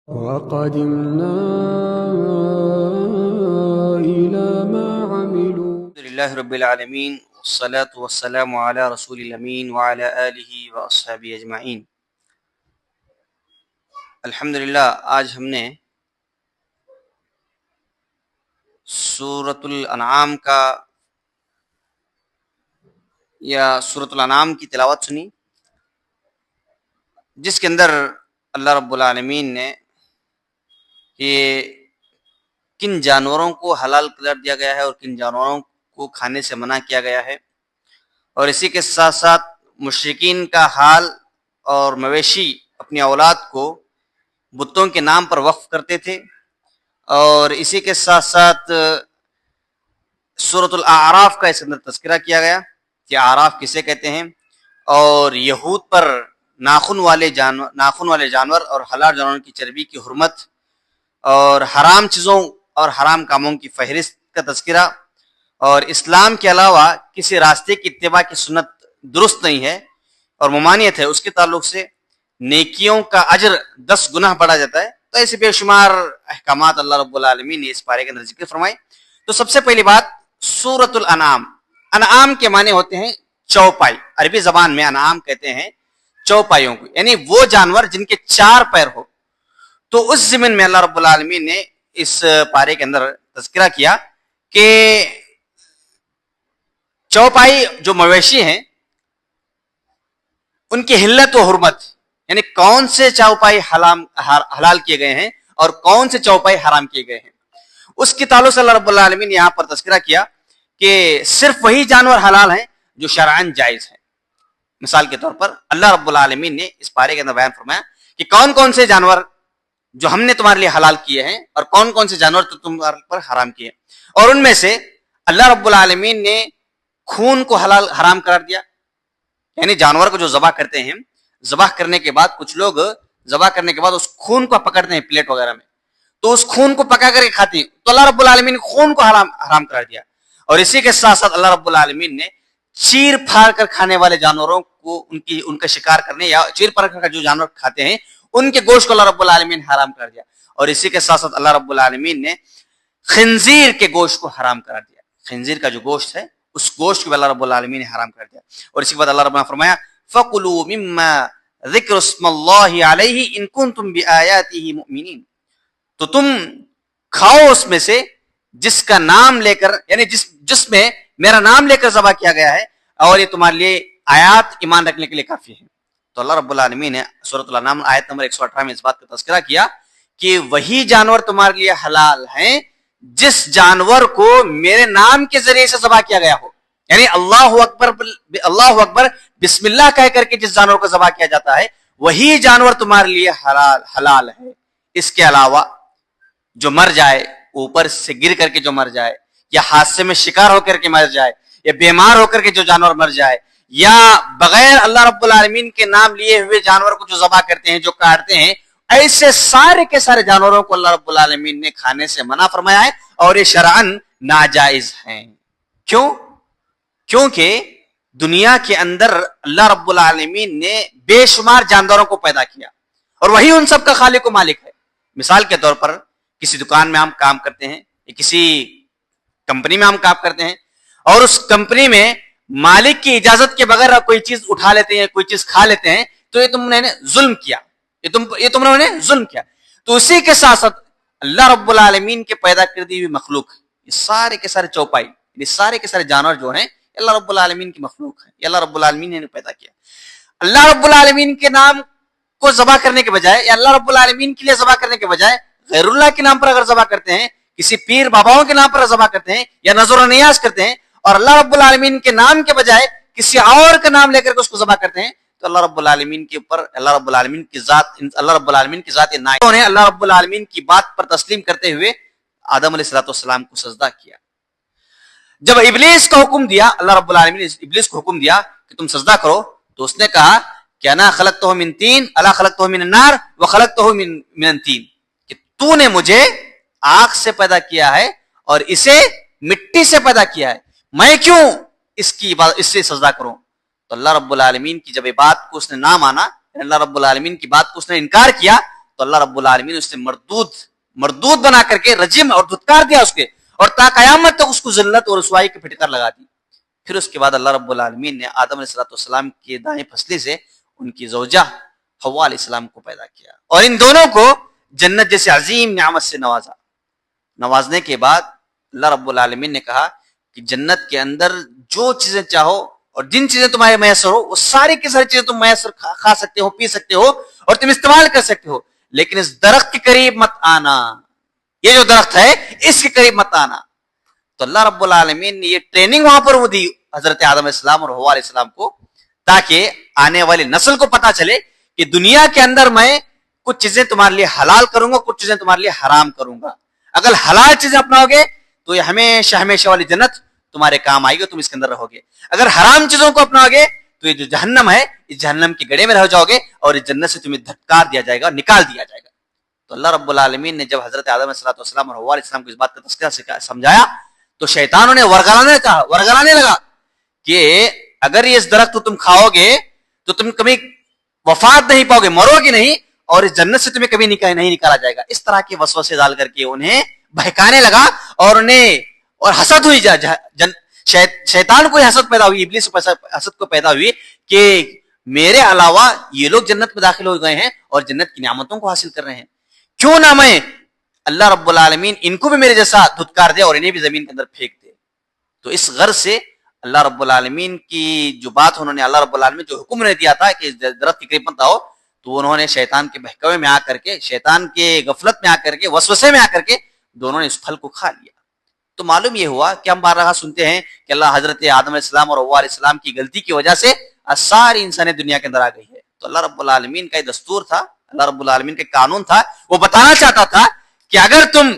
وقدمنا إلى ما عملوا. الحمد لله رب العالمين والصلاة والسلام على رسول الأمين وعلى آله وأصحابه أجمعين. الحمدللہ آج ہم نے سورۃ الانعام کا یا سورۃ الانعام کی تلاوت سنی، جس کے اندر اللہ رب العالمین نے کہ کن جانوروں کو حلال قرار دیا گیا ہے اور کن جانوروں کو کھانے سے منع کیا گیا ہے، اور اسی کے ساتھ ساتھ مشرکین کا حال اور مویشی اپنی اولاد کو بتوں کے نام پر وقف کرتے تھے، اور اسی کے ساتھ ساتھ سورۃ الاعراف کا اس اندر تذکرہ کیا گیا کہ اعراف کسے کہتے ہیں، اور یہود پر ناخن والے جانور اور حلال جانوروں کی چربی کی حرمت، اور حرام چیزوں اور حرام کاموں کی فہرست کا تذکرہ، اور اسلام کے علاوہ کسی راستے کی اتباع کی سنت درست نہیں ہے اور ممانعت ہے، اس کے تعلق سے نیکیوں کا اجر 10 گنا بڑھا جاتا ہے. تو ایسے بے شمار احکامات اللہ رب العالمین نے اس پارے کے اندر ذکر فرمائے. تو سب سے پہلی بات سورۃ الانعام. انعام کے معنی ہوتے ہیں چوپائی. عربی زبان میں انعام کہتے ہیں چوپائیوں کو، یعنی وہ جانور جن کے 4 پیر ہو. تو اس ضمن میں اللہ رب العالمین نے اس پارے کے اندر تذکرہ کیا کہ چوپائی جو مویشی ہیں ان کی حلت و حرمت، یعنی کون سے چوپائی حلال کیے گئے ہیں اور کون سے چوپائی حرام کیے گئے ہیں، اس کی تعلق سے اللہ رب العالمین نے یہاں پر تذکرہ کیا کہ صرف وہی جانور حلال ہیں جو شرعاً جائز ہیں. مثال کے طور پر اللہ رب العالمین نے اس پارے کے اندر بیان فرمایا کہ کون کون سے جانور جو ہم نے تمہارے لیے حلال کیے ہیں اور کون کون سے جانور تو تمہارے پر حرام کیے ہیں. اور ان میں سے اللہ رب العالمین نے خون کو حرام قرار دیا، یعنی جانور کو جو ذبح کرتے ہیں، ذبح کرنے کے بعد کچھ لوگ ذبح کرنے کے بعد اس خون کو پکڑتے ہیں پلیٹ وغیرہ میں، تو اس خون کو پکا کر کے کھاتے ہیں. تو اللہ رب العالمین نے خون کو حرام قرار دیا. اور اسی کے ساتھ ساتھ اللہ رب العالمین نے چیر پھاڑ کر کھانے والے جانوروں کو ان کا شکار کرنے یا چیر پھاڑ کر جو جانور کھاتے ہیں ان کے گوشت کو اللہ رب العالمین حرام کر دیا. اور اسی کے ساتھ ساتھ اللہ رب العالمین نے خنزیر کے گوشت کو حرام قرار دیا. خنزیر کا جو گوشت ہے اس گوشت کو اللہ رب العالمین نے حرام کر دیا. اور اسی کے بعد اللہ رب العالمین نے فرمایا فَقُلُوا مِمَّا ذِكْرُ اسْمَ اللَّهِ عَلَيْهِ إِن كُنتُم بِآيَاتِهِ مُؤْمِنِينَ. تو تم کھاؤ اس میں سے جس کا نام لے کر، یعنی جس میں میرا نام لے کر ذبح کیا گیا ہے اور یہ تمہارے لیے آیات ایمان رکھنے کے لیے کافی ہے. تو اللہ رب العالمین نے سورۃ الانعام آیت نمبر 118 میں اس بات کا تذکرہ کیا کہ وہی جانور تمہارے لیے حلال ہیں جس جانور کو میرے نام کے ذریعے سے ذبح کیا گیا ہو، یعنی اللہ اکبر بسم اللہ کہہ کر کے جس جانور کو ذبح کیا جاتا ہے وہی جانور تمہارے لیے حلال ہے. اس کے علاوہ جو مر جائے، اوپر سے گر کر کے جو مر جائے، یا حادثے میں شکار ہو کر کے مر جائے، یا بیمار ہو کر کے جو جانور مر جائے، یا بغیر اللہ رب العالمین کے نام لیے ہوئے جانور کو جو ذبح کرتے ہیں، جو کاٹتے ہیں، ایسے سارے کے سارے جانوروں کو اللہ رب العالمین نے کھانے سے منع فرمایا ہے اور یہ شرعاً ناجائز ہیں. کیونکہ دنیا کے اندر اللہ رب العالمین نے بے شمار جانوروں کو پیدا کیا اور وہی ان سب کا خالق و مالک ہے. مثال کے طور پر کسی دکان میں ہم کام کرتے ہیں یا کسی کمپنی میں ہم کام کرتے ہیں اور اس کمپنی میں مالک کی اجازت کے بغیر کوئی چیز اٹھا لیتے ہیں، کوئی چیز کھا لیتے ہیں، تو یہ تم نے ظلم کیا، یہ تم نے ظلم کیا. تو اسی کے ساتھ ساتھ اللہ رب العالمین کے پیدا کردی ہوئی مخلوق، یہ سارے کے سارے چوپائی، یہ سارے کے سارے جانور جو ہیں اللہ رب العالمین کی مخلوق ہے، یہ اللہ رب العالمین نے پیدا کیا. اللہ رب العالمین کے نام کو ذبح کرنے کے بجائے یا اللہ رب العالمین کے لیے ذبح کرنے کے بجائے غیر اللہ کے نام پر اگر ذبح کرتے ہیں، کسی پیر باباؤں کے نام پر ذبح کرتے ہیں یا نظر و نیاز کرتے ہیں اور اللہ رب العالمین کے نام کے بجائے کسی اور کا نام لے کر کے اس کو ذبح کرتے ہیں، تو اللہ رب العالمین کے اوپر اللہ رب العالمین کی ذات نائب نے اللہ رب العالمین کی بات پر تسلیم کرتے ہوئے آدم علیہ السلام کو سجدہ کیا. جب ابلیس کا حکم دیا، اللہ رب العالمین نے ابلیس کو حکم دیا کہ تم سجدہ کرو، تو اس نے کہا کہ انا خلقتہ من طین الا خلقتہ من النار وخلقتہ من طین، کہ تو نے مجھے آگ سے پیدا کیا ہے اور اسے مٹی سے پیدا کیا ہے، میں کیوں اس سے سجدہ کروں؟ تو اللہ رب العالمین کی جب یہ بات کو اس نے نہ مانا، اللہ رب العالمین کی بات کو اس نے انکار کیا، تو اللہ رب العالمین اس نے مردود بنا کر کے رجم اور دھتکار دیا اس کے، اور تا قیامت تک اس کو ذلت اور رسوائی کی پھٹکار لگا دی۔ پھر اس کے بعد اللہ رب العالمین نے آدم علیہ السلام کے دائیں پھسلی سے ان کی زوجہ حوا علیہ السلام کو پیدا کیا، اور ان دونوں کو جنت جیسے عظیم نعمت سے نوازنے کے بعد اللہ رب العالمین نے کہا کہ جنت کے اندر جو چیزیں چاہو اور جن چیزیں تمہارے میسر ہو وہ ساری کی ساری چیزیں تم میسر کھا سکتے ہو، پی سکتے ہو اور تم استعمال کر سکتے ہو، لیکن اس درخت کے قریب مت آنا، یہ جو درخت ہے اس کے قریب مت آنا۔ تو اللہ رب العالمین نے یہ ٹریننگ وہاں پر وہ دی حضرت آدم علیہ السلام اور حوا علیہ السلام کو، تاکہ آنے والی نسل کو پتا چلے کہ دنیا کے اندر میں کچھ چیزیں تمہارے لیے حلال کروں گا، کچھ چیزیں تمہارے لیے حرام کروں گا۔ اگر حلال چیزیں اپناؤ گے تو یہ ہمیشہ ہمیشہ والی جنت تمہارے کام آئے گی، تم اس کے اندر رہو گے۔ اگر حرام چیزوں کو اپناؤ گے تو یہ جو جہنم ہے اس جہنم کے گڑھے میں رہ جاؤ گے، اور اس جنت سے تمہیں دھتکار دیا جائے گا، نکال دیا جائے گا۔ تو اللہ رب العالمین نے جب حضرت آدم علیہ السلام اور حوا علیہ السلام کو اس بات کا تذکرہ سمجھایا تو شیطانوں نے ورگلانے لگا کہ اگر یہ اس درخت کو تم کھاؤ گے تو تم کبھی وفات نہیں پاؤ گے، مرو گے نہیں، اور اس جنت سے تمہیں کبھی نہیں نکالا جائے گا۔ اس طرح کے وسوسے ڈال کر کے انہیں بہکانے لگا، اور حسد ہوئی، شیطان کو حسد پیدا ہوئی، ابلیس کو حسد کو پیدا ہوئی کہ میرے علاوہ یہ لوگ جنت میں داخل ہو گئے ہیں اور جنت کی نعمتوں کو حاصل کر رہے ہیں، کیوں نہ میں اللہ رب العالمین ان کو بھی میرے جیسا دھتکار دے اور انہیں بھی زمین کے اندر پھینک دے۔ تو اس غرض سے اللہ رب العالمین کی جو بات انہوں نے، اللہ رب العالمین جو حکم نے دیا تھا کہ درخت کے قریب مت آؤ، تو انہوں نے شیطان کے بہکاوے میں آ کر کے، شیطان کے غفلت میں آ کر کے، وسوسے میں آ کر کے دونوں نے اس پھل کو کھا لیا۔ تو معلوم یہ ہوا کہ ہم بارہا سنتے ہیں کہ اللہ حضرت آدم علیہ السلام اور حوا علیہ السلام کی غلطی کی وجہ سے ساری انسانیت دنیا کے اندر آ گئی ہے۔ تو اللہ رب العالمین کا یہ دستور تھا، اللہ رب العالمین کا قانون تھا، وہ بتانا چاہتا تھا کہ اگر تم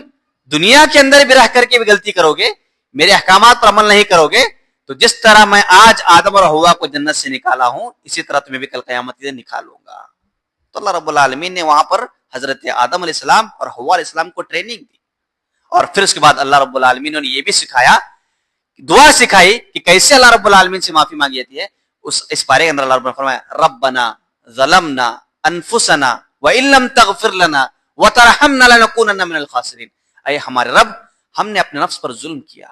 دنیا کے اندر بھی رہ کر کے بھی غلطی کرو گے، میرے احکامات پر عمل نہیں کرو گے، تو جس طرح میں آج آدم اور حوا کو جنت سے نکالا ہوں اسی طرح تمہیں بھی کل قیامت کے دن نکالوں گا۔ تو اللہ رب العالمین نے وہاں پر حضرت آدم علیہ السلام اور حوا علیہ السلام کو ٹریننگ دی، اور پھر اس کے بعد اللہ رب العالمین نے یہ بھی سکھایا، دعا سکھائی کہ کیسے اللہ رب العالمین سے معافی مانگی جاتی ہے۔ اس پارے کے اندر اللہ رب نے فرمایا ربنا ظلمنا انفسنا وان لم تغفر لنا وترحمنا لنكونن من الخاسرین، اے ہمارے رب، ہم نے اپنے نفس پر ظلم کیا،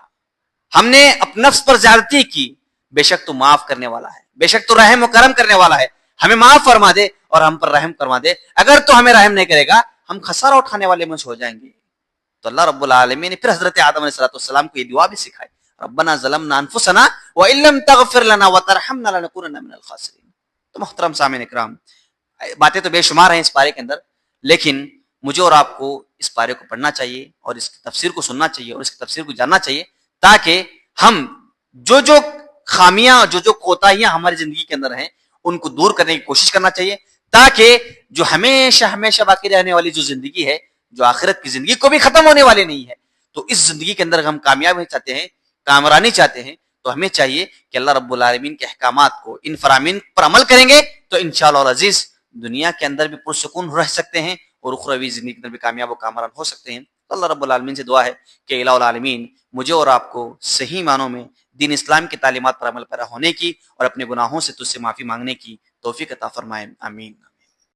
ہم نے اپنے نفس پر زیادتی کی، بے شک تو معاف کرنے والا ہے، بے شک تو رحم و کرم کرنے والا ہے، ہمیں معاف فرما دے اور ہم پر رحم فرما دے، اگر تو ہمیں رحم نہیں کرے گا ہم خسارہ اٹھانے والے میں سے ہو جائیں گے۔ تو اللہ رب العالمین نے پھر حضرت آدم علیہ السلام کو یہ دعا بھی سکھائی، ربنا ظلمنا انفسنا وان لم تغفر لنا وترحمنا لنكونن من الخاسرین۔ تو محترم سامعین اکرام، باتیں تو بے شمار ہیں اس پارے کے اندر، لیکن مجھے اور آپ کو اس پارے کو پڑھنا چاہیے اور اس کی تفسیر کو سننا چاہیے اور اس کی تفسیر کو جاننا چاہیے، تاکہ ہم جو خامیاں، جو کوتاہیاں ہماری زندگی کے اندر ہیں ان کو دور کرنے کی کوشش کرنا چاہیے، تاکہ جو ہمیشہ ہمیشہ باقی رہنے والی جو زندگی ہے، جو آخرت کی زندگی کو بھی ختم ہونے والی نہیں ہے، تو اس زندگی کے اندر ہم کامیابی چاہتے ہیں، کامرانی چاہتے ہیں، تو ہمیں چاہیے کہ اللہ رب العالمین کے احکامات کو، ان فرامین پر عمل کریں گے تو انشاءاللہ العزیز دنیا کے اندر بھی پرسکون رہ سکتے ہیں اور اخروی زندگی کے اندر بھی کامیاب و کامران ہو سکتے ہیں۔ تو اللہ رب العالمین سے دعا ہے کہ الہ العالمین مجھے اور آپ کو صحیح معنوں میں دین اسلام کی تعلیمات پر عمل پیرا ہونے کی اور اپنے گناہوں سے تجھ سے معافی مانگنے کی توفیق عطا فرمائے، آمین۔